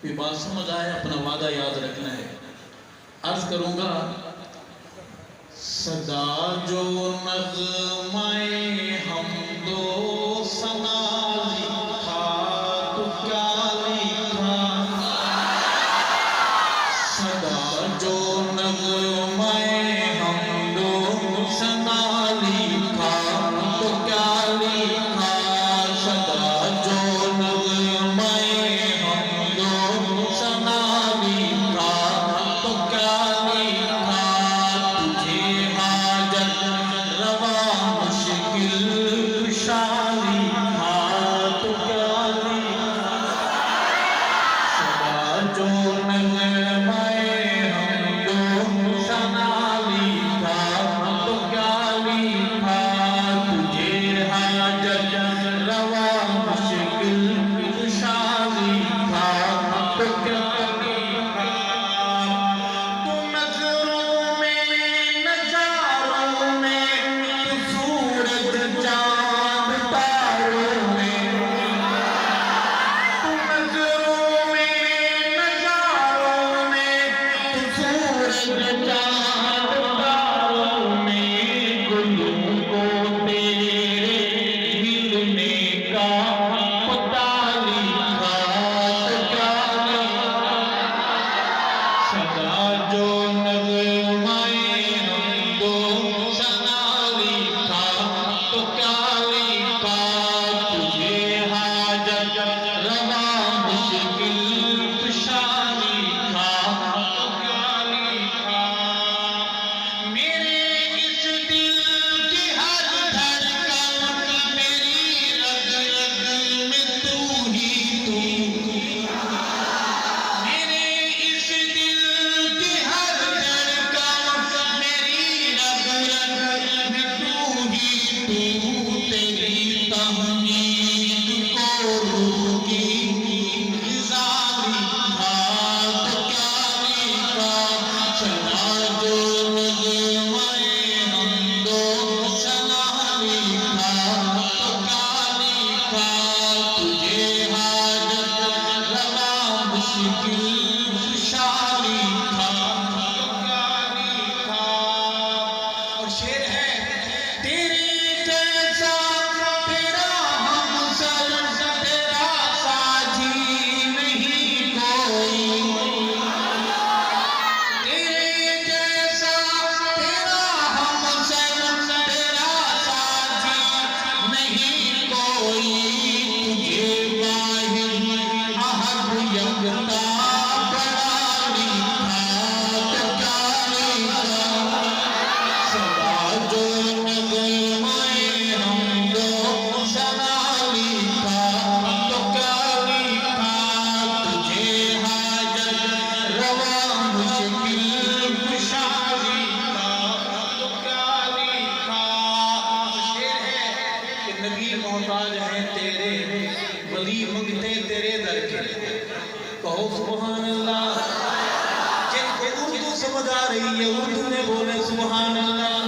कोई बात समझ आए, अपना वादा याद रखना है। अर्ज करूंगा, सदा जो नग़्माए हमदो सना लिखा तो क्या लिखा, सदा जो नग़्माए हमदो सना लिखा तो क्या लिखा, सदा जो नग़्माए हमदो सना लिखा तो क्या लिखा, तुझे हाजत रवा मुश्किल कुशा लिखा तो क्या लिखा, सदा जो नग़्माए हमदो सना लिखा तो क्या लिखा, तुझे हाजत रवा मुश्किल कुशा लिखा तो क्या लिखा, तू नज़रों में नज़ारों में, तू सूरज चाँद तारों में, तू नज़रों में नज़ारों में, तू सूरज चाँद तारों में, गुलों को तेरे खिलने का पता लिखा तो क्या लिखा, सदा जो नग़्माए हमदो सना लिखा तो क्या लिखा, तुझे हाजत रवा मुश्किल कुशा लिखा तो क्या लिखा, मेरे इस दिल की हर धड़कन, मेरी रग रग में तू ही तू, मेरे इस दिल की हर धड़कन, मेरी रग रग में तू ही तू, तेरी तहमीद को रूह की ग़िज़ा लिखा तो क्या लिखा, सदा जो नग़्माए हमदो सना लिखा तो क्या लिखा, तुझे हाजत रवा मुश्किल कुशा लिखा तो क्या लिखा। और शेर है, तेरे जैसा तेरा हमसर, तेरा साझी नहीं कोई, तेरे जैसा तेरा हमसर, तेरा साझी नहीं कोई, तुझे वाहिद अहद यकता बड़ा लिखा तो क्या लिखा, सदा जो नग़्माए हमदो सना लिखा तो क्या लिखा, तुझे हाजत रवा मुश्किल कुशा लिखा तो क्या लिखा। शेर है कि नबी मोहताज हैं तेरे, वली मंगते तेरे दर के, कहो सुभान अल्लाह। जिनको उर्दू समझ आ रही है उर्दू में बोले सुभान अल्लाह।